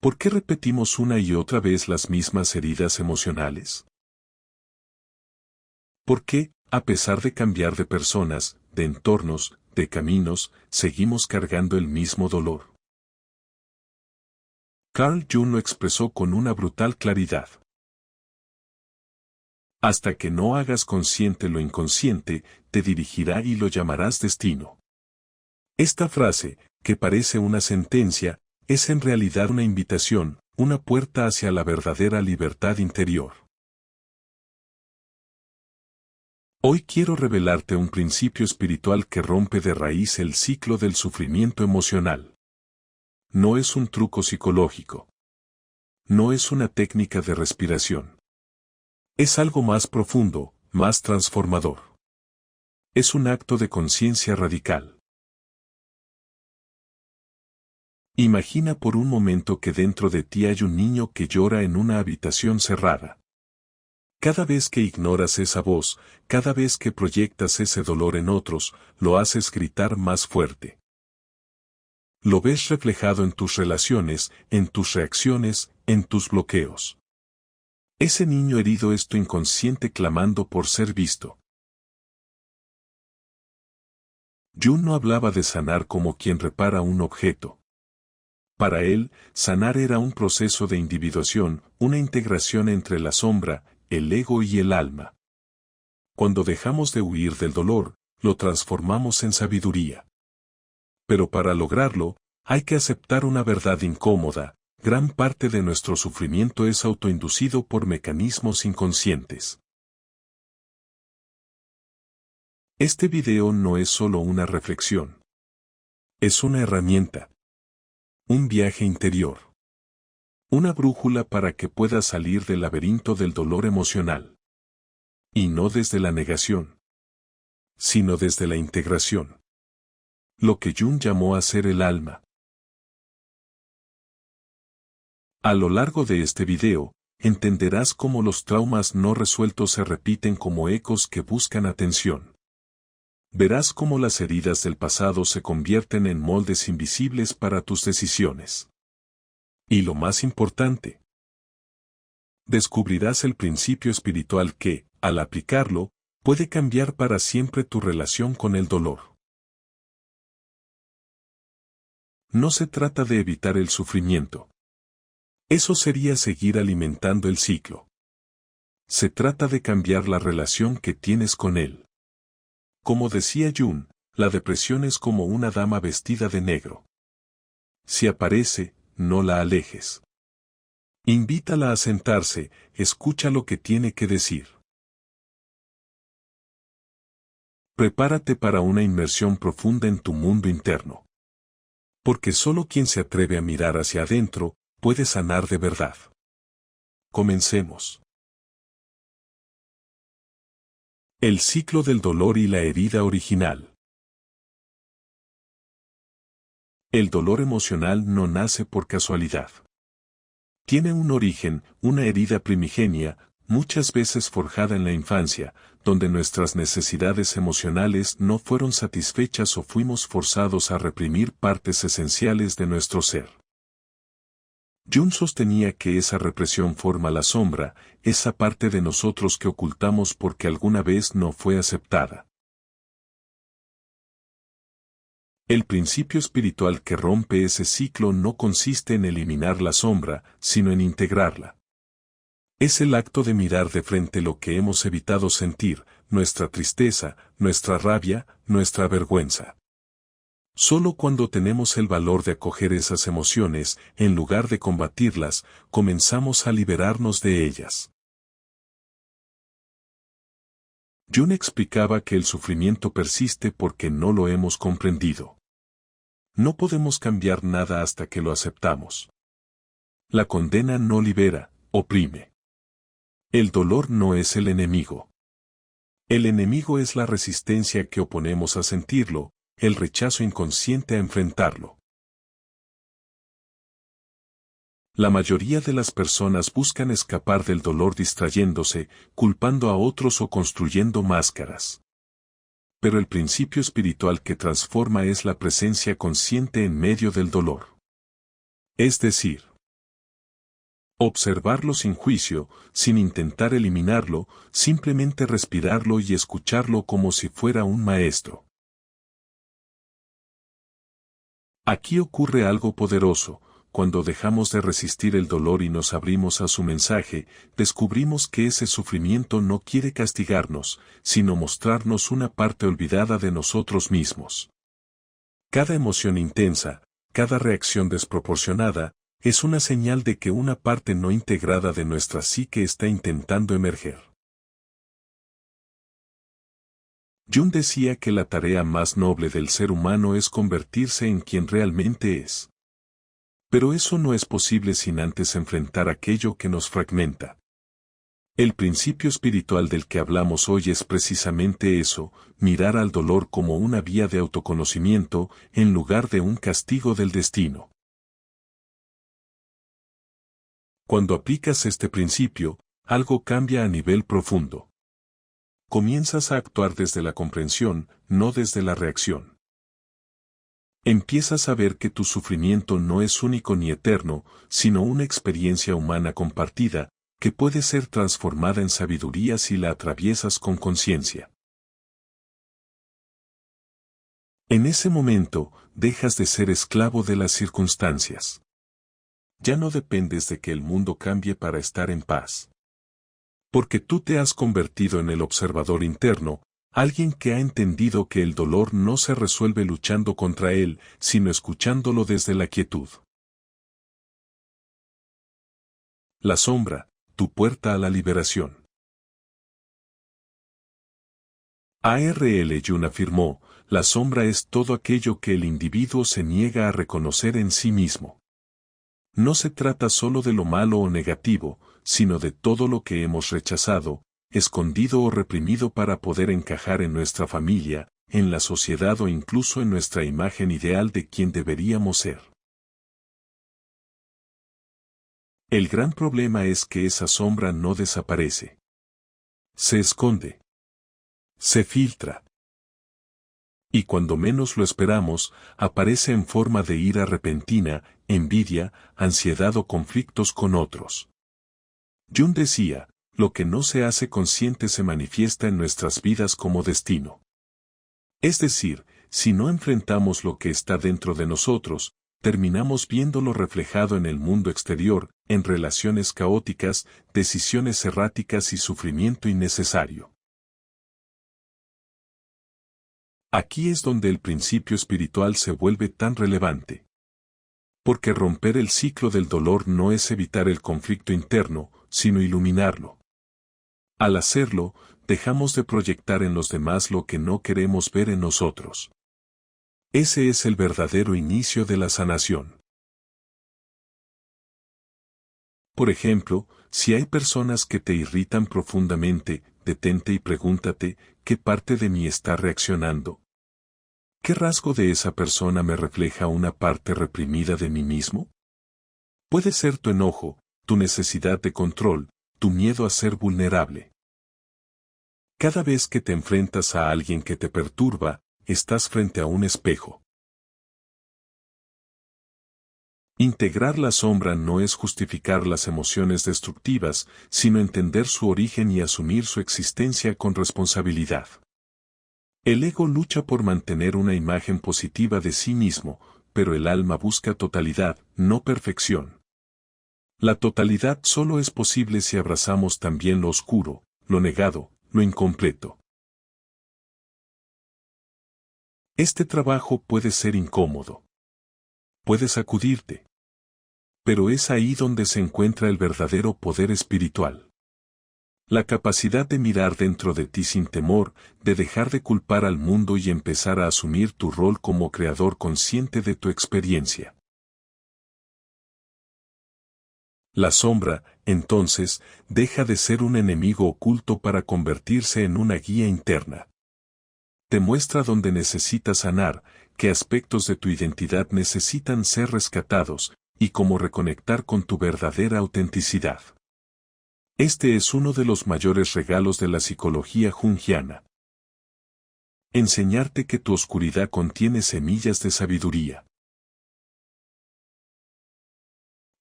¿Por qué repetimos una y otra vez las mismas heridas emocionales? ¿Por qué, a pesar de cambiar de personas, de entornos, de caminos, seguimos cargando el mismo dolor? Carl Jung lo expresó con una brutal claridad. Hasta que no hagas consciente lo inconsciente, te dirigirá y lo llamarás destino. Esta frase, que parece una sentencia, es en realidad una invitación, una puerta hacia la verdadera libertad interior. Hoy quiero revelarte un principio espiritual que rompe de raíz el ciclo del sufrimiento emocional. No es un truco psicológico. No es una técnica de respiración. Es algo más profundo, más transformador. Es un acto de conciencia radical. Imagina por un momento que dentro de ti hay un niño que llora en una habitación cerrada. Cada vez que ignoras esa voz, cada vez que proyectas ese dolor en otros, lo haces gritar más fuerte. Lo ves reflejado en tus relaciones, en tus reacciones, en tus bloqueos. Ese niño herido es tu inconsciente clamando por ser visto. Jung no hablaba de sanar como quien repara un objeto. Para él, sanar era un proceso de individuación, una integración entre la sombra, el ego y el alma. Cuando dejamos de huir del dolor, lo transformamos en sabiduría. Pero para lograrlo, hay que aceptar una verdad incómoda: gran parte de nuestro sufrimiento es autoinducido por mecanismos inconscientes. Este video no es solo una reflexión. Es una herramienta. Un viaje interior. Una brújula para que puedas salir del laberinto del dolor emocional. Y no desde la negación, sino desde la integración. Lo que Jung llamó a ser el alma. A lo largo de este video, entenderás cómo los traumas no resueltos se repiten como ecos que buscan atención. Verás cómo las heridas del pasado se convierten en moldes invisibles para tus decisiones. Y lo más importante, descubrirás el principio espiritual que, al aplicarlo, puede cambiar para siempre tu relación con el dolor. No se trata de evitar el sufrimiento. Eso sería seguir alimentando el ciclo. Se trata de cambiar la relación que tienes con él. Como decía Jung, la depresión es como una dama vestida de negro. Si aparece, no la alejes. Invítala a sentarse, escucha lo que tiene que decir. Prepárate para una inmersión profunda en tu mundo interno. Porque solo quien se atreve a mirar hacia adentro, puede sanar de verdad. Comencemos. El ciclo del dolor y la herida original. El dolor emocional no nace por casualidad. Tiene un origen, una herida primigenia, muchas veces forjada en la infancia, donde nuestras necesidades emocionales no fueron satisfechas o fuimos forzados a reprimir partes esenciales de nuestro ser. Jung sostenía que esa represión forma la sombra, esa parte de nosotros que ocultamos porque alguna vez no fue aceptada. El principio espiritual que rompe ese ciclo no consiste en eliminar la sombra, sino en integrarla. Es el acto de mirar de frente lo que hemos evitado sentir, nuestra tristeza, nuestra rabia, nuestra vergüenza. Solo cuando tenemos el valor de acoger esas emociones, en lugar de combatirlas, comenzamos a liberarnos de ellas. Jung explicaba que el sufrimiento persiste porque no lo hemos comprendido. No podemos cambiar nada hasta que lo aceptamos. La condena no libera, oprime. El dolor no es el enemigo. El enemigo es la resistencia que oponemos a sentirlo, el rechazo inconsciente a enfrentarlo. La mayoría de las personas buscan escapar del dolor distrayéndose, culpando a otros o construyendo máscaras. Pero el principio espiritual que transforma es la presencia consciente en medio del dolor. Es decir, Observarlo sin juicio, sin intentar eliminarlo, simplemente respirarlo y escucharlo como si fuera un maestro. Aquí ocurre algo poderoso. Cuando dejamos de resistir el dolor y nos abrimos a su mensaje, descubrimos que ese sufrimiento no quiere castigarnos, sino mostrarnos una parte olvidada de nosotros mismos. Cada emoción intensa, cada reacción desproporcionada, es una señal de que una parte no integrada de nuestra psique está intentando emerger. Jung decía que la tarea más noble del ser humano es convertirse en quien realmente es. Pero eso no es posible sin antes enfrentar aquello que nos fragmenta. El principio espiritual del que hablamos hoy es precisamente eso, mirar al dolor como una vía de autoconocimiento, en lugar de un castigo del destino. Cuando aplicas este principio, algo cambia a nivel profundo. Comienzas a actuar desde la comprensión, no desde la reacción. Empiezas a ver que tu sufrimiento no es único ni eterno, sino una experiencia humana compartida, que puede ser transformada en sabiduría si la atraviesas con conciencia. En ese momento, dejas de ser esclavo de las circunstancias. Ya no dependes de que el mundo cambie para estar en paz. Porque tú te has convertido en el observador interno, alguien que ha entendido que el dolor no se resuelve luchando contra él, sino escuchándolo desde la quietud. La sombra, tu puerta a la liberación. A.R.L. Jung afirmó, la sombra es todo aquello que el individuo se niega a reconocer en sí mismo. No se trata solo de lo malo o negativo, sino de todo lo que hemos rechazado, escondido o reprimido para poder encajar en nuestra familia, en la sociedad o incluso en nuestra imagen ideal de quien deberíamos ser. El gran problema es que esa sombra no desaparece. Se esconde. Se filtra. Y cuando menos lo esperamos, aparece en forma de ira repentina, envidia, ansiedad o conflictos con otros. Jung decía, lo que no se hace consciente se manifiesta en nuestras vidas como destino. Es decir, si no enfrentamos lo que está dentro de nosotros, terminamos viéndolo reflejado en el mundo exterior, en relaciones caóticas, decisiones erráticas y sufrimiento innecesario. Aquí es donde el principio espiritual se vuelve tan relevante. Porque romper el ciclo del dolor no es evitar el conflicto interno, sino iluminarlo. Al hacerlo, dejamos de proyectar en los demás lo que no queremos ver en nosotros. Ese es el verdadero inicio de la sanación. Por ejemplo, si hay personas que te irritan profundamente, detente y pregúntate, ¿qué parte de mí está reaccionando? ¿Qué rasgo de esa persona me refleja una parte reprimida de mí mismo? Puede ser tu enojo, tu necesidad de control, tu miedo a ser vulnerable. Cada vez que te enfrentas a alguien que te perturba, estás frente a un espejo. Integrar la sombra no es justificar las emociones destructivas, sino entender su origen y asumir su existencia con responsabilidad. El ego lucha por mantener una imagen positiva de sí mismo, pero el alma busca totalidad, no perfección. La totalidad solo es posible si abrazamos también lo oscuro, lo negado, lo incompleto. Este trabajo puede ser incómodo. Puede sacudirte. Pero es ahí donde se encuentra el verdadero poder espiritual. La capacidad de mirar dentro de ti sin temor, de dejar de culpar al mundo y empezar a asumir tu rol como creador consciente de tu experiencia. La sombra, entonces, deja de ser un enemigo oculto para convertirse en una guía interna. Te muestra dónde necesitas sanar, qué aspectos de tu identidad necesitan ser rescatados, y cómo reconectar con tu verdadera autenticidad. Este es uno de los mayores regalos de la psicología junguiana. Enseñarte que tu oscuridad contiene semillas de sabiduría.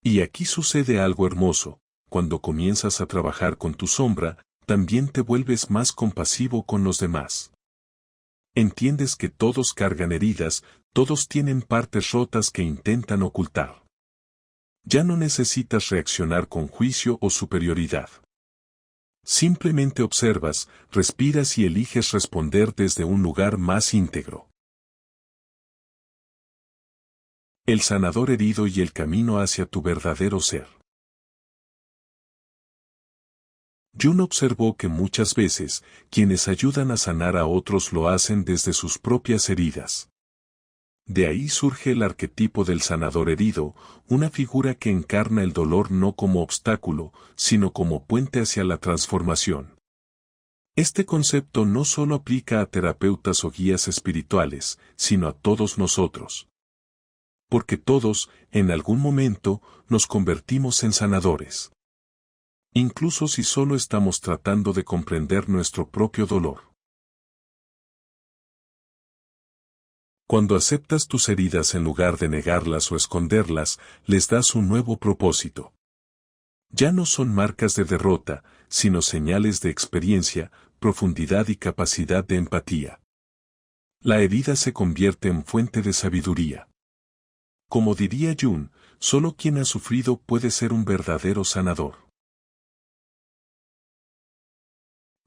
Y aquí sucede algo hermoso: cuando comienzas a trabajar con tu sombra, también te vuelves más compasivo con los demás. Entiendes que todos cargan heridas, todos tienen partes rotas que intentan ocultar. Ya no necesitas reaccionar con juicio o superioridad. Simplemente observas, respiras y eliges responder desde un lugar más íntegro. El sanador herido y el camino hacia tu verdadero ser. Jung observó que muchas veces, quienes ayudan a sanar a otros lo hacen desde sus propias heridas. De ahí surge el arquetipo del sanador herido, una figura que encarna el dolor no como obstáculo, sino como puente hacia la transformación. Este concepto no solo aplica a terapeutas o guías espirituales, sino a todos nosotros. Porque todos, en algún momento, nos convertimos en sanadores. Incluso si solo estamos tratando de comprender nuestro propio dolor. Cuando aceptas tus heridas en lugar de negarlas o esconderlas, les das un nuevo propósito. Ya no son marcas de derrota, sino señales de experiencia, profundidad y capacidad de empatía. La herida se convierte en fuente de sabiduría. Como diría Jung, solo quien ha sufrido puede ser un verdadero sanador.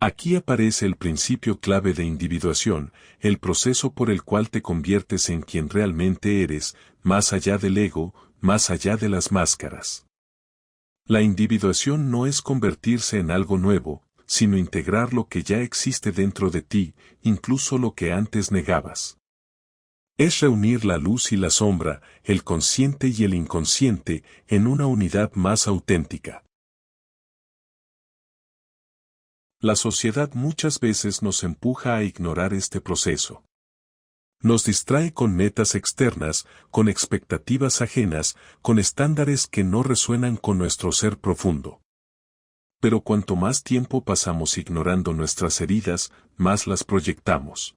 Aquí aparece el principio clave de individuación, el proceso por el cual te conviertes en quien realmente eres, más allá del ego, más allá de las máscaras. La individuación no es convertirse en algo nuevo, sino integrar lo que ya existe dentro de ti, incluso lo que antes negabas. Es reunir la luz y la sombra, el consciente y el inconsciente, en una unidad más auténtica. La sociedad muchas veces nos empuja a ignorar este proceso. Nos distrae con metas externas, con expectativas ajenas, con estándares que no resuenan con nuestro ser profundo. Pero cuanto más tiempo pasamos ignorando nuestras heridas, más las proyectamos.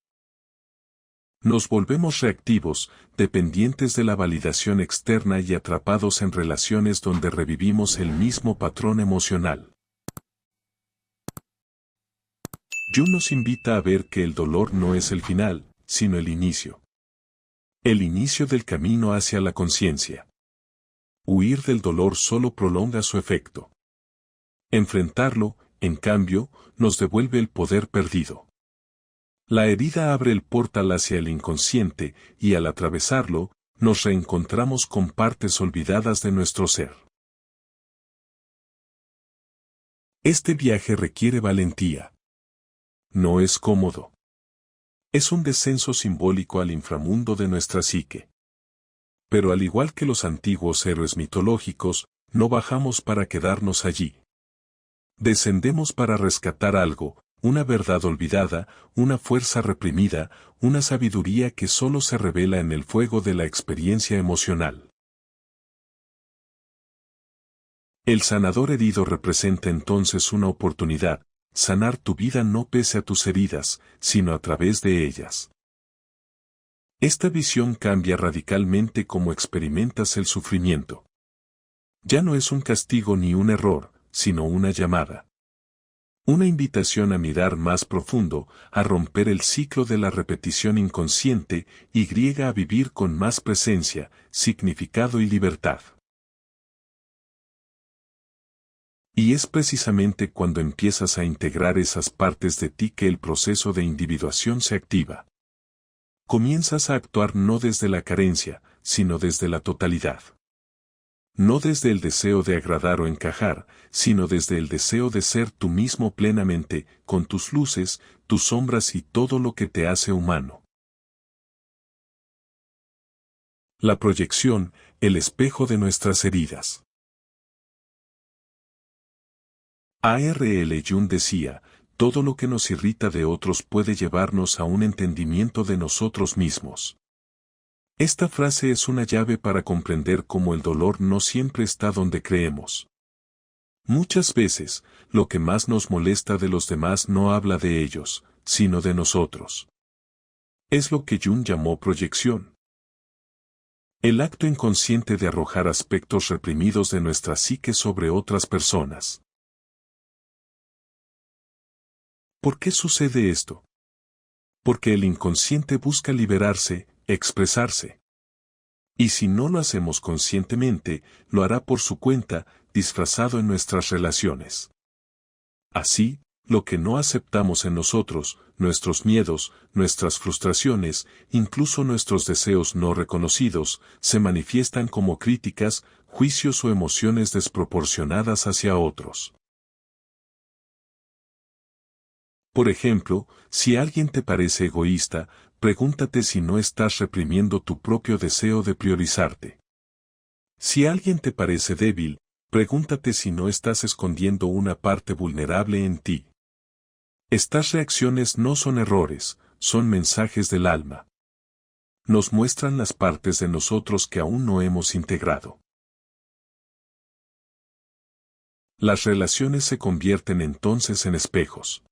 Nos volvemos reactivos, dependientes de la validación externa y atrapados en relaciones donde revivimos el mismo patrón emocional. Jung nos invita a ver que el dolor no es el final, sino el inicio. El inicio del camino hacia la conciencia. Huir del dolor solo prolonga su efecto. Enfrentarlo, en cambio, nos devuelve el poder perdido. La herida abre el portal hacia el inconsciente, y al atravesarlo, nos reencontramos con partes olvidadas de nuestro ser. Este viaje requiere valentía. No es cómodo. Es un descenso simbólico al inframundo de nuestra psique. Pero al igual que los antiguos héroes mitológicos, no bajamos para quedarnos allí. Descendemos para rescatar algo, una verdad olvidada, una fuerza reprimida, una sabiduría que solo se revela en el fuego de la experiencia emocional. El sanador herido representa entonces una oportunidad, sanar tu vida no pese a tus heridas, sino a través de ellas. Esta visión cambia radicalmente cómo experimentas el sufrimiento. Ya no es un castigo ni un error, sino una llamada. Una invitación a mirar más profundo, a romper el ciclo de la repetición inconsciente y a vivir con más presencia, significado y libertad. Y es precisamente cuando empiezas a integrar esas partes de ti que el proceso de individuación se activa. Comienzas a actuar no desde la carencia, sino desde la totalidad. No desde el deseo de agradar o encajar, sino desde el deseo de ser tú mismo plenamente, con tus luces, tus sombras y todo lo que te hace humano. La proyección, el espejo de nuestras heridas. A.R.L. Jung decía, todo lo que nos irrita de otros puede llevarnos a un entendimiento de nosotros mismos. Esta frase es una llave para comprender cómo el dolor no siempre está donde creemos. Muchas veces, lo que más nos molesta de los demás no habla de ellos, sino de nosotros. Es lo que Jung llamó proyección. El acto inconsciente de arrojar aspectos reprimidos de nuestra psique sobre otras personas. ¿Por qué sucede esto? Porque el inconsciente busca liberarse, expresarse. Y si no lo hacemos conscientemente, lo hará por su cuenta, disfrazado en nuestras relaciones. Así, lo que no aceptamos en nosotros, nuestros miedos, nuestras frustraciones, incluso nuestros deseos no reconocidos, se manifiestan como críticas, juicios o emociones desproporcionadas hacia otros. Por ejemplo, si alguien te parece egoísta, pregúntate si no estás reprimiendo tu propio deseo de priorizarte. Si alguien te parece débil, pregúntate si no estás escondiendo una parte vulnerable en ti. Estas reacciones no son errores, son mensajes del alma. Nos muestran las partes de nosotros que aún no hemos integrado. Las relaciones se convierten entonces en espejos.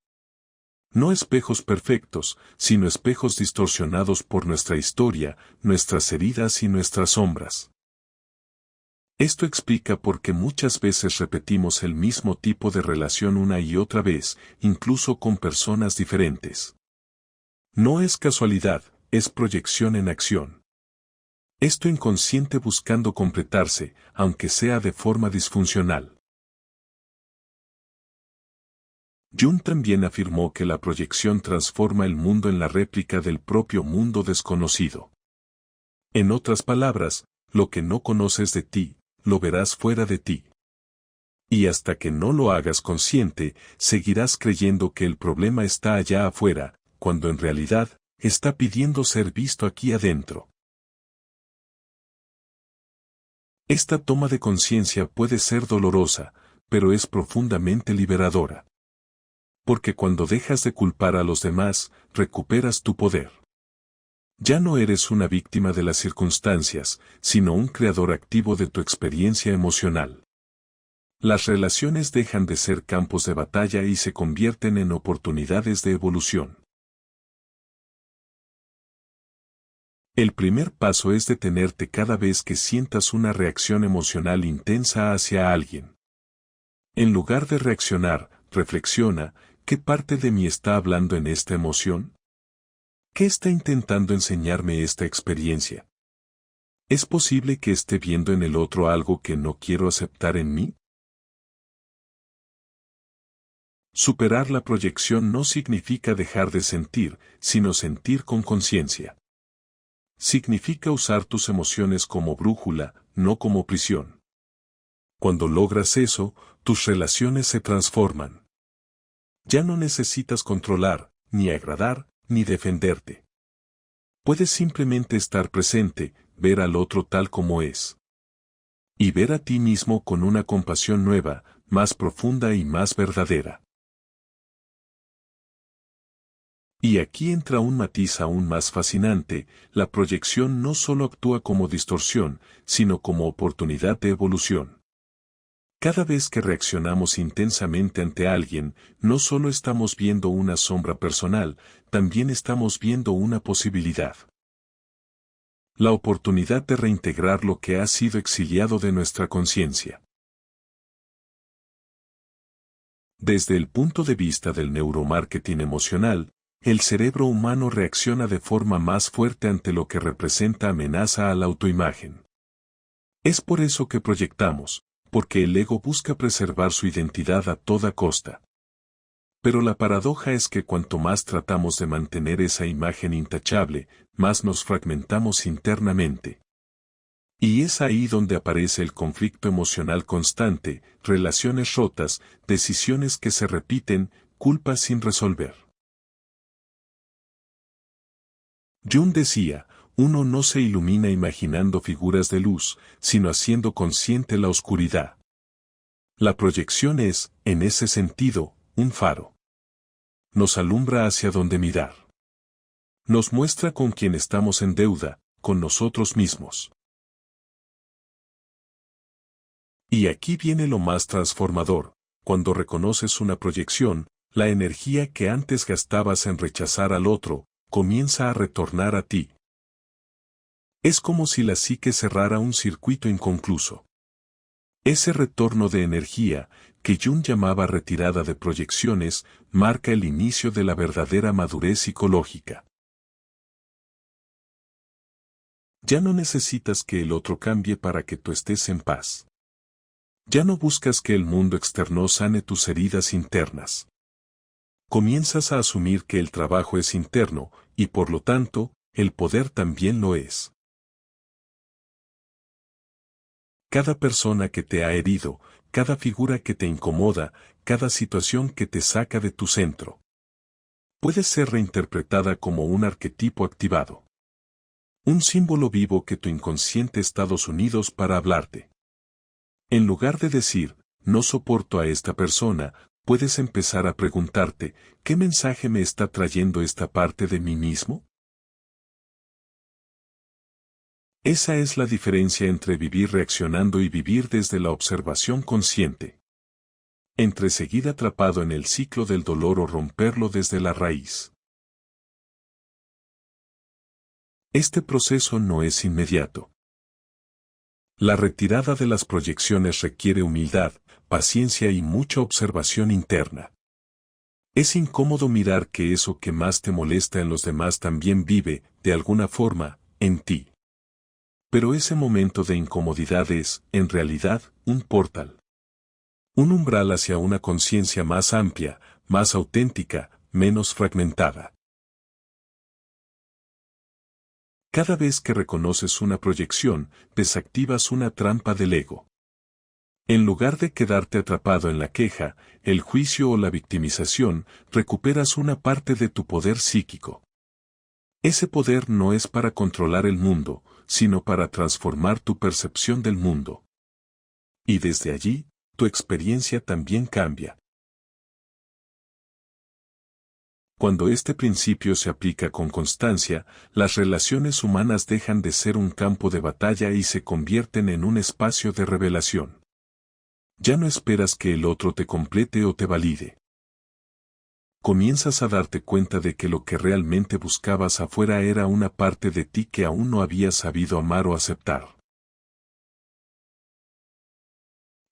No espejos perfectos, sino espejos distorsionados por nuestra historia, nuestras heridas y nuestras sombras. Esto explica por qué muchas veces repetimos el mismo tipo de relación una y otra vez, incluso con personas diferentes. No es casualidad, es proyección en acción. Esto inconsciente buscando completarse, aunque sea de forma disfuncional. Jung también afirmó que la proyección transforma el mundo en la réplica del propio mundo desconocido. En otras palabras, lo que no conoces de ti, lo verás fuera de ti. Y hasta que no lo hagas consciente, seguirás creyendo que el problema está allá afuera, cuando en realidad, está pidiendo ser visto aquí adentro. Esta toma de conciencia puede ser dolorosa, pero es profundamente liberadora. Porque cuando dejas de culpar a los demás, recuperas tu poder. Ya no eres una víctima de las circunstancias, sino un creador activo de tu experiencia emocional. Las relaciones dejan de ser campos de batalla y se convierten en oportunidades de evolución. El primer paso es detenerte cada vez que sientas una reacción emocional intensa hacia alguien. En lugar de reaccionar, reflexiona, ¿qué parte de mí está hablando en esta emoción? ¿Qué está intentando enseñarme esta experiencia? ¿Es posible que esté viendo en el otro algo que no quiero aceptar en mí? Superar la proyección no significa dejar de sentir, sino sentir con conciencia. Significa usar tus emociones como brújula, no como prisión. Cuando logras eso, tus relaciones se transforman. Ya no necesitas controlar, ni agradar, ni defenderte. Puedes simplemente estar presente, ver al otro tal como es. Y ver a ti mismo con una compasión nueva, más profunda y más verdadera. Y aquí entra un matiz aún más fascinante, la proyección no solo actúa como distorsión, sino como oportunidad de evolución. Cada vez que reaccionamos intensamente ante alguien, no solo estamos viendo una sombra personal, también estamos viendo una posibilidad. La oportunidad de reintegrar lo que ha sido exiliado de nuestra conciencia. Desde el punto de vista del neuromarketing emocional, el cerebro humano reacciona de forma más fuerte ante lo que representa amenaza a la autoimagen. Es por eso que proyectamos, porque el ego busca preservar su identidad a toda costa. Pero la paradoja es que cuanto más tratamos de mantener esa imagen intachable, más nos fragmentamos internamente. Y es ahí donde aparece el conflicto emocional constante, relaciones rotas, decisiones que se repiten, culpas sin resolver. Jung decía, uno no se ilumina imaginando figuras de luz, sino haciendo consciente la oscuridad. La proyección es, en ese sentido, un faro. Nos alumbra hacia donde mirar. Nos muestra con quién estamos en deuda, con nosotros mismos. Y aquí viene lo más transformador, cuando reconoces una proyección, la energía que antes gastabas en rechazar al otro, comienza a retornar a ti. Es como si la psique cerrara un circuito inconcluso. Ese retorno de energía, que Jung llamaba retirada de proyecciones, marca el inicio de la verdadera madurez psicológica. Ya no necesitas que el otro cambie para que tú estés en paz. Ya no buscas que el mundo externo sane tus heridas internas. Comienzas a asumir que el trabajo es interno, y por lo tanto, el poder también lo es. Cada persona que te ha herido, cada figura que te incomoda, cada situación que te saca de tu centro, puede ser reinterpretada como un arquetipo activado. Un símbolo vivo que tu inconsciente Estados Unidos para hablarte. En lugar de decir, no soporto a esta persona, puedes empezar a preguntarte, ¿qué mensaje me está trayendo esta parte de mí mismo? Esa es la diferencia entre vivir reaccionando y vivir desde la observación consciente. Entre seguir atrapado en el ciclo del dolor o romperlo desde la raíz. Este proceso no es inmediato. La retirada de las proyecciones requiere humildad, paciencia y mucha observación interna. Es incómodo mirar que eso que más te molesta en los demás también vive, de alguna forma, en ti. Pero ese momento de incomodidad es, en realidad, un portal. Un umbral hacia una conciencia más amplia, más auténtica, menos fragmentada. Cada vez que reconoces una proyección, desactivas una trampa del ego. En lugar de quedarte atrapado en la queja, el juicio o la victimización, recuperas una parte de tu poder psíquico. Ese poder no es para controlar el mundo, sino para transformar tu percepción del mundo. Y desde allí, tu experiencia también cambia. Cuando este principio se aplica con constancia, las relaciones humanas dejan de ser un campo de batalla y se convierten en un espacio de revelación. Ya no esperas que el otro te complete o te valide. Comienzas a darte cuenta de que lo que realmente buscabas afuera era una parte de ti que aún no habías sabido amar o aceptar.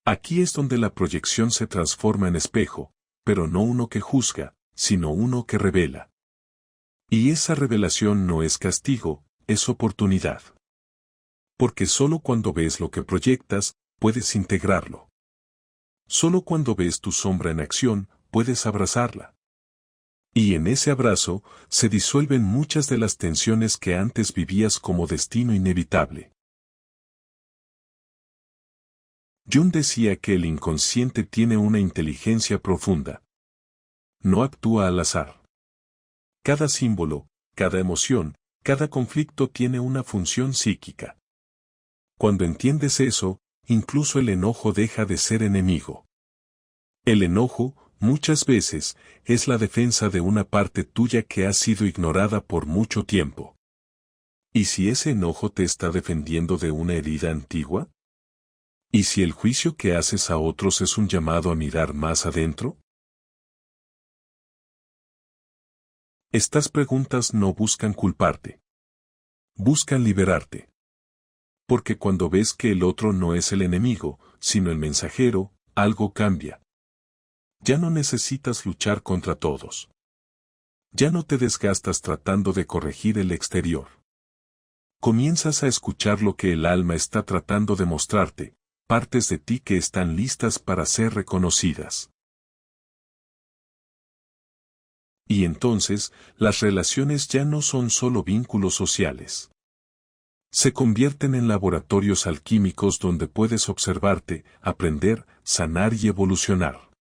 Aquí es donde la proyección se transforma en espejo, pero no uno que juzga, sino uno que revela. Y esa revelación no es castigo, es oportunidad. Porque solo cuando ves lo que proyectas, puedes integrarlo. Solo cuando ves tu sombra en acción, puedes abrazarla. Y en ese abrazo, se disuelven muchas de las tensiones que antes vivías como destino inevitable. Jung decía que el inconsciente tiene una inteligencia profunda. No actúa al azar. Cada símbolo, cada emoción, cada conflicto tiene una función psíquica. Cuando entiendes eso, incluso el enojo deja de ser enemigo. El enojo, muchas veces, es la defensa de una parte tuya que ha sido ignorada por mucho tiempo. ¿Y si ese enojo te está defendiendo de una herida antigua? ¿Y si el juicio que haces a otros es un llamado a mirar más adentro? Estas preguntas no buscan culparte. Buscan liberarte. Porque cuando ves que el otro no es el enemigo, sino el mensajero, algo cambia. Ya no necesitas luchar contra todos. Ya no te desgastas tratando de corregir el exterior. Comienzas a escuchar lo que el alma está tratando de mostrarte, partes de ti que están listas para ser reconocidas. Y entonces, las relaciones ya no son solo vínculos sociales. Se convierten en laboratorios alquímicos donde puedes observarte, aprender, sanar y evolucionar.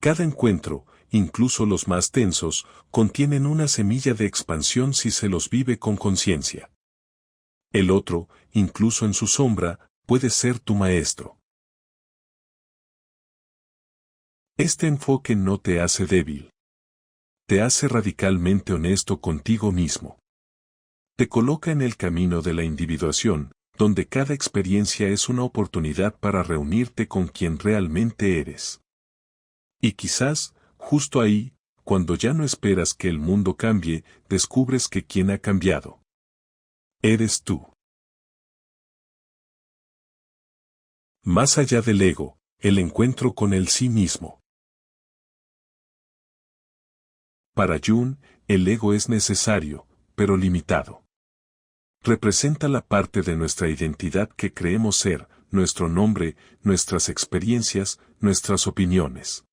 Cada encuentro, incluso los más tensos, contienen una semilla de expansión si se los vive con conciencia. El otro, incluso en su sombra, puede ser tu maestro. Este enfoque no te hace débil. Te hace radicalmente honesto contigo mismo. Te coloca en el camino de la individuación, donde cada experiencia es una oportunidad para reunirte con quien realmente eres. Y quizás, justo ahí, cuando ya no esperas que el mundo cambie, descubres que quien ha cambiado eres tú. Más allá del ego, el encuentro con el sí mismo. Para Jung, el ego es necesario, pero limitado. Representa la parte de nuestra identidad que creemos ser, nuestro nombre, nuestras experiencias, nuestras opiniones.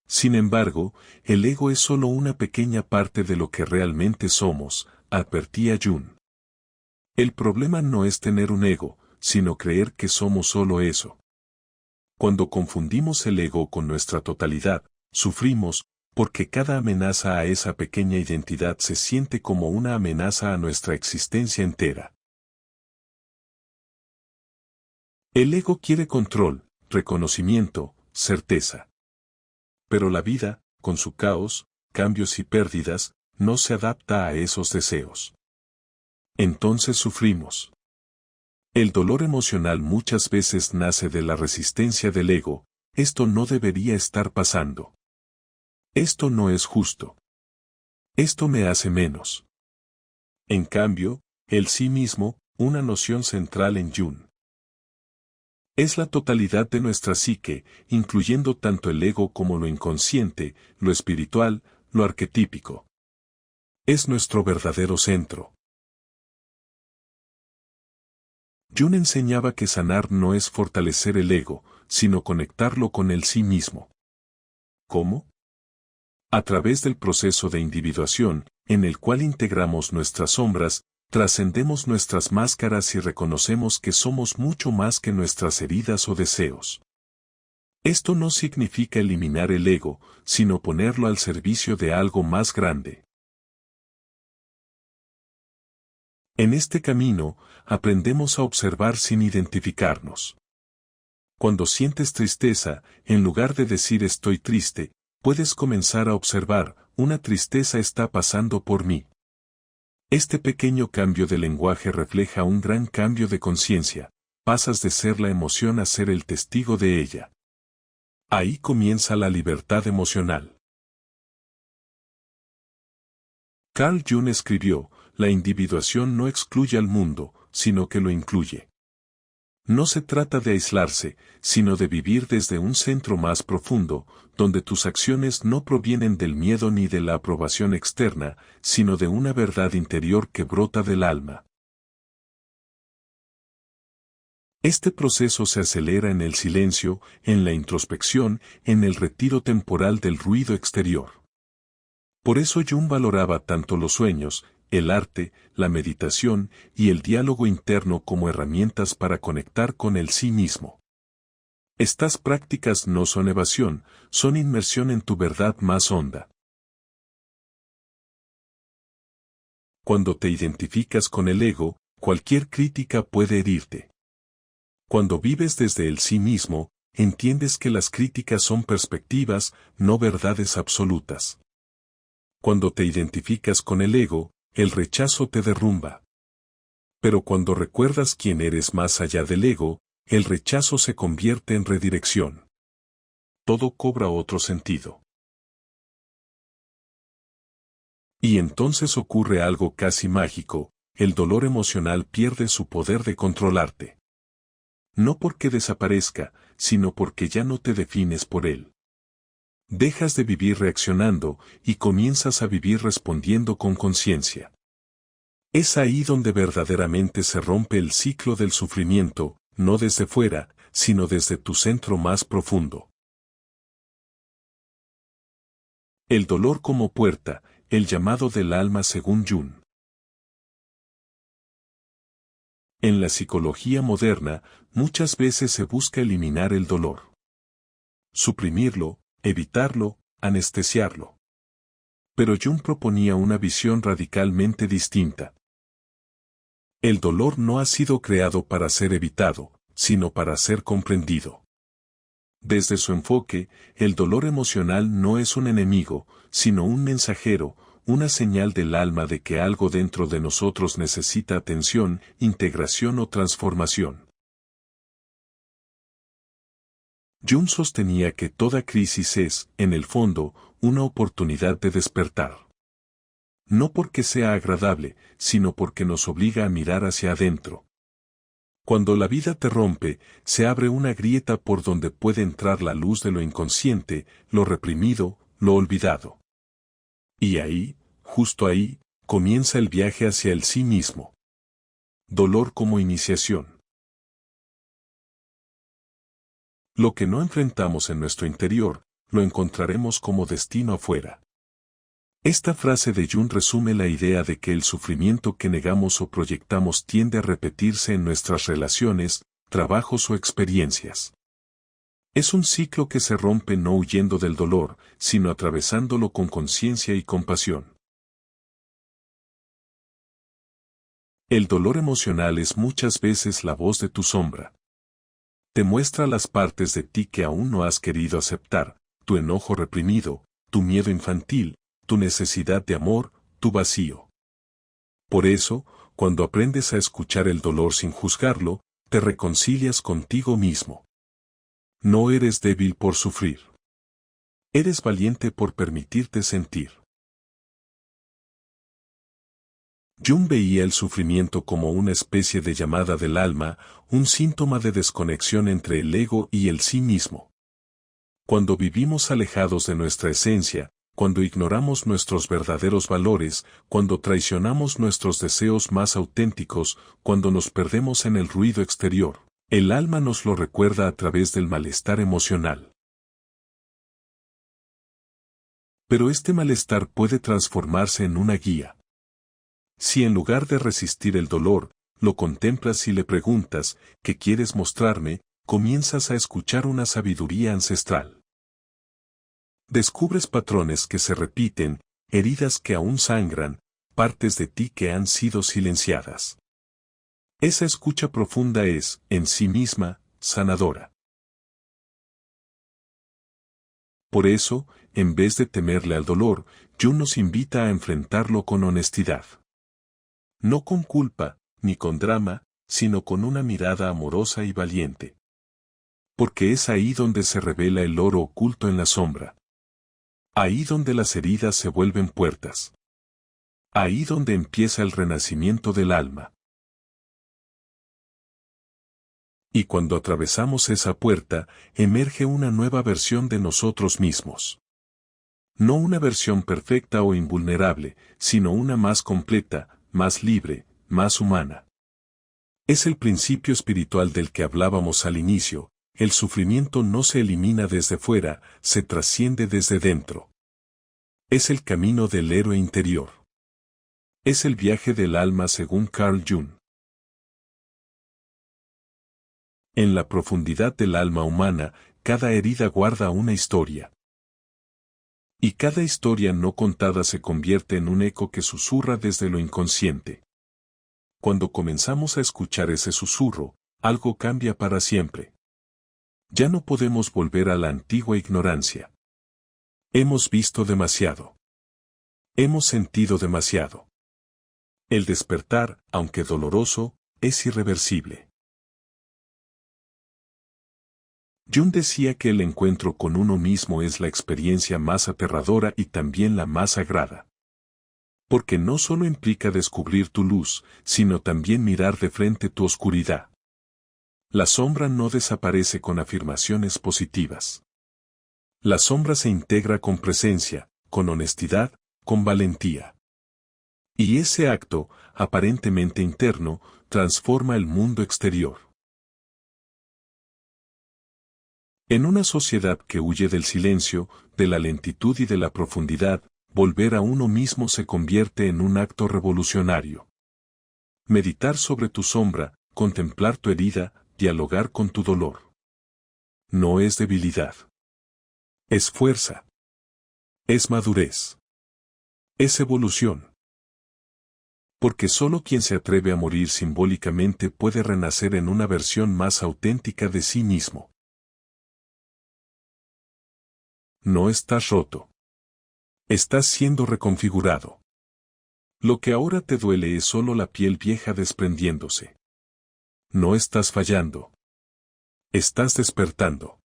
Sin embargo, el ego es solo una pequeña parte de lo que realmente somos, advertía Jung. El problema no es tener un ego, sino creer que somos solo eso. Cuando confundimos el ego con nuestra totalidad, sufrimos, porque cada amenaza a esa pequeña identidad se siente como una amenaza a nuestra existencia entera. El ego quiere control, reconocimiento, certeza. Pero la vida, con su caos, cambios y pérdidas, no se adapta a esos deseos. Entonces sufrimos. El dolor emocional muchas veces nace de la resistencia del ego, esto no debería estar pasando. Esto no es justo. Esto me hace menos. En cambio, el sí mismo, una noción central en Jung. Es la totalidad de nuestra psique, incluyendo tanto el ego como lo inconsciente, lo espiritual, lo arquetípico. Es nuestro verdadero centro. Jung enseñaba que sanar no es fortalecer el ego, sino conectarlo con el sí mismo. ¿Cómo? A través del proceso de individuación, en el cual integramos nuestras sombras, trascendemos nuestras máscaras y reconocemos que somos mucho más que nuestras heridas o deseos. Esto no significa eliminar el ego, sino ponerlo al servicio de algo más grande. En este camino, aprendemos a observar sin identificarnos. Cuando sientes tristeza, en lugar de decir estoy triste, puedes comenzar a observar, una tristeza está pasando por mí. Este pequeño cambio de lenguaje refleja un gran cambio de conciencia, pasas de ser la emoción a ser el testigo de ella. Ahí comienza la libertad emocional. Carl Jung escribió, la individuación no excluye al mundo, sino que lo incluye. No se trata de aislarse, sino de vivir desde un centro más profundo, donde tus acciones no provienen del miedo ni de la aprobación externa, sino de una verdad interior que brota del alma. Este proceso se acelera en el silencio, en la introspección, en el retiro temporal del ruido exterior. Por eso Jung valoraba tanto los sueños, el arte, la meditación y el diálogo interno como herramientas para conectar con el sí mismo. Estas prácticas no son evasión, son inmersión en tu verdad más honda. Cuando te identificas con el ego, cualquier crítica puede herirte. Cuando vives desde el sí mismo, entiendes que las críticas son perspectivas, no verdades absolutas. Cuando te identificas con el ego, el rechazo te derrumba. Pero cuando recuerdas quién eres más allá del ego, el rechazo se convierte en redirección. Todo cobra otro sentido. Y entonces ocurre algo casi mágico, el dolor emocional pierde su poder de controlarte. No porque desaparezca, sino porque ya no te defines por él. Dejas de vivir reaccionando y comienzas a vivir respondiendo con conciencia. Es ahí donde verdaderamente se rompe el ciclo del sufrimiento, no desde fuera, sino desde tu centro más profundo. El dolor como puerta, el llamado del alma según Jung. En la psicología moderna, muchas veces se busca eliminar el dolor. Suprimirlo, evitarlo, anestesiarlo. Pero Jung proponía una visión radicalmente distinta. El dolor no ha sido creado para ser evitado, sino para ser comprendido. Desde su enfoque, el dolor emocional no es un enemigo, sino un mensajero, una señal del alma de que algo dentro de nosotros necesita atención, integración o transformación. Jung sostenía que toda crisis es, en el fondo, una oportunidad de despertar. No porque sea agradable, sino porque nos obliga a mirar hacia adentro. Cuando la vida te rompe, se abre una grieta por donde puede entrar la luz de lo inconsciente, lo reprimido, lo olvidado. Y ahí, justo ahí, comienza el viaje hacia el sí mismo. Dolor como iniciación. Lo que no enfrentamos en nuestro interior, lo encontraremos como destino afuera. Esta frase de Jung resume la idea de que el sufrimiento que negamos o proyectamos tiende a repetirse en nuestras relaciones, trabajos o experiencias. Es un ciclo que se rompe no huyendo del dolor, sino atravesándolo con conciencia y compasión. El dolor emocional es muchas veces la voz de tu sombra. Te muestra las partes de ti que aún no has querido aceptar, tu enojo reprimido, tu miedo infantil, tu necesidad de amor, tu vacío. Por eso, cuando aprendes a escuchar el dolor sin juzgarlo, te reconcilias contigo mismo. No eres débil por sufrir. Eres valiente por permitirte sentir. Jung veía el sufrimiento como una especie de llamada del alma, un síntoma de desconexión entre el ego y el sí mismo. Cuando vivimos alejados de nuestra esencia, cuando ignoramos nuestros verdaderos valores, cuando traicionamos nuestros deseos más auténticos, cuando nos perdemos en el ruido exterior, el alma nos lo recuerda a través del malestar emocional. Pero este malestar puede transformarse en una guía. Si en lugar de resistir el dolor, lo contemplas y le preguntas, ¿qué quieres mostrarme?, comienzas a escuchar una sabiduría ancestral. Descubres patrones que se repiten, heridas que aún sangran, partes de ti que han sido silenciadas. Esa escucha profunda es, en sí misma, sanadora. Por eso, en vez de temerle al dolor, Jung nos invita a enfrentarlo con honestidad. No con culpa, ni con drama, sino con una mirada amorosa y valiente. Porque es ahí donde se revela el oro oculto en la sombra. Ahí donde las heridas se vuelven puertas. Ahí donde empieza el renacimiento del alma. Y cuando atravesamos esa puerta, emerge una nueva versión de nosotros mismos. No una versión perfecta o invulnerable, sino una más completa, más libre, más humana. Es el principio espiritual del que hablábamos al inicio. El sufrimiento no se elimina desde fuera, se trasciende desde dentro. Es el camino del héroe interior. Es el viaje del alma según Carl Jung. En la profundidad del alma humana, cada herida guarda una historia. Y cada historia no contada se convierte en un eco que susurra desde lo inconsciente. Cuando comenzamos a escuchar ese susurro, algo cambia para siempre. Ya no podemos volver a la antigua ignorancia. Hemos visto demasiado. Hemos sentido demasiado. El despertar, aunque doloroso, es irreversible. Jung decía que el encuentro con uno mismo es la experiencia más aterradora y también la más sagrada. Porque no solo implica descubrir tu luz, sino también mirar de frente tu oscuridad. La sombra no desaparece con afirmaciones positivas. La sombra se integra con presencia, con honestidad, con valentía. Y ese acto, aparentemente interno, transforma el mundo exterior. En una sociedad que huye del silencio, de la lentitud y de la profundidad, volver a uno mismo se convierte en un acto revolucionario. Meditar sobre tu sombra, contemplar tu herida, dialogar con tu dolor. No es debilidad. Es fuerza. Es madurez. Es evolución. Porque solo quien se atreve a morir simbólicamente puede renacer en una versión más auténtica de sí mismo. No estás roto. Estás siendo reconfigurado. Lo que ahora te duele es solo la piel vieja desprendiéndose. No estás fallando. Estás despertando.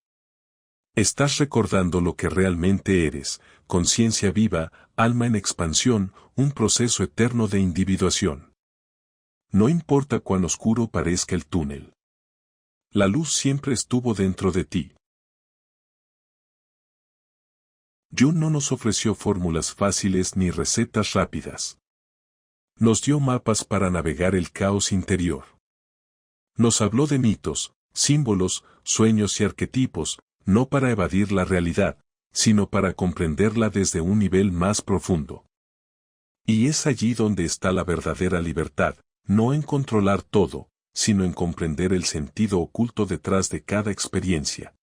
Estás recordando lo que realmente eres, conciencia viva, alma en expansión, un proceso eterno de individuación. No importa cuán oscuro parezca el túnel. La luz siempre estuvo dentro de ti. Jung no nos ofreció fórmulas fáciles ni recetas rápidas. Nos dio mapas para navegar el caos interior. Nos habló de mitos, símbolos, sueños y arquetipos, no para evadir la realidad, sino para comprenderla desde un nivel más profundo. Y es allí donde está la verdadera libertad, no en controlar todo, sino en comprender el sentido oculto detrás de cada experiencia.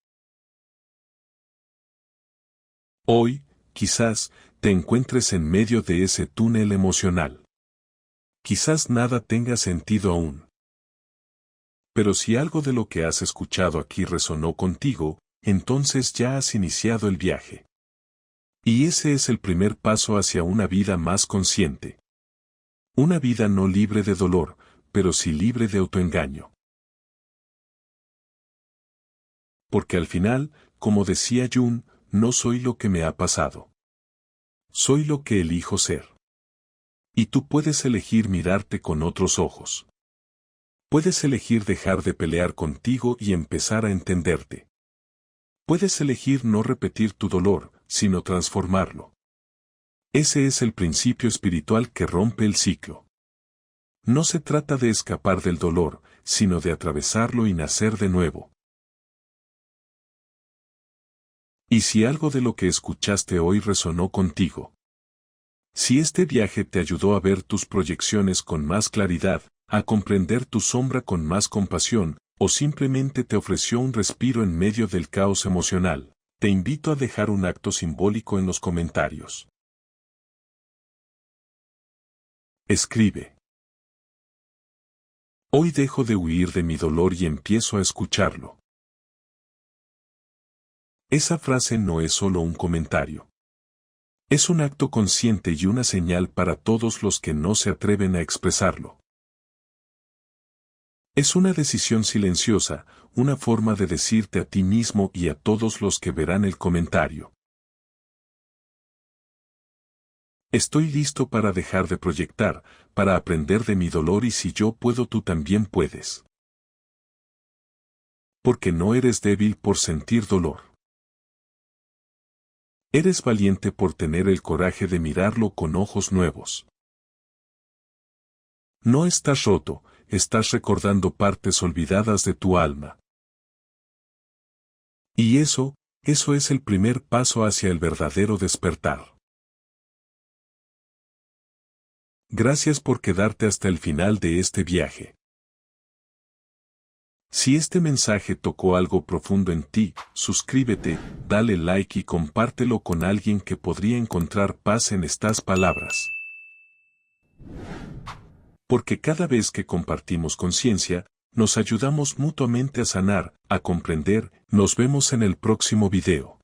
Hoy, quizás, te encuentres en medio de ese túnel emocional. Quizás nada tenga sentido aún. Pero si algo de lo que has escuchado aquí resonó contigo, entonces ya has iniciado el viaje. Y ese es el primer paso hacia una vida más consciente. Una vida no libre de dolor, pero sí libre de autoengaño. Porque al final, como decía Jung, no soy lo que me ha pasado. Soy lo que elijo ser. Y tú puedes elegir mirarte con otros ojos. Puedes elegir dejar de pelear contigo y empezar a entenderte. Puedes elegir no repetir tu dolor, sino transformarlo. Ese es el principio espiritual que rompe el ciclo. No se trata de escapar del dolor, sino de atravesarlo y nacer de nuevo. Y si algo de lo que escuchaste hoy resonó contigo, si este viaje te ayudó a ver tus proyecciones con más claridad, a comprender tu sombra con más compasión, o simplemente te ofreció un respiro en medio del caos emocional, te invito a dejar un acto simbólico en los comentarios. Escribe. Hoy dejo de huir de mi dolor y empiezo a escucharlo. Esa frase no es solo un comentario. Es un acto consciente y una señal para todos los que no se atreven a expresarlo. Es una decisión silenciosa, una forma de decirte a ti mismo y a todos los que verán el comentario. Estoy listo para dejar de proyectar, para aprender de mi dolor y si yo puedo tú también puedes. Porque no eres débil por sentir dolor. Eres valiente por tener el coraje de mirarlo con ojos nuevos. No estás roto, estás recordando partes olvidadas de tu alma. Y eso es el primer paso hacia el verdadero despertar. Gracias por quedarte hasta el final de este viaje. Si este mensaje tocó algo profundo en ti, suscríbete, dale like y compártelo con alguien que podría encontrar paz en estas palabras. Porque cada vez que compartimos conciencia, nos ayudamos mutuamente a sanar, a comprender. Nos vemos en el próximo video.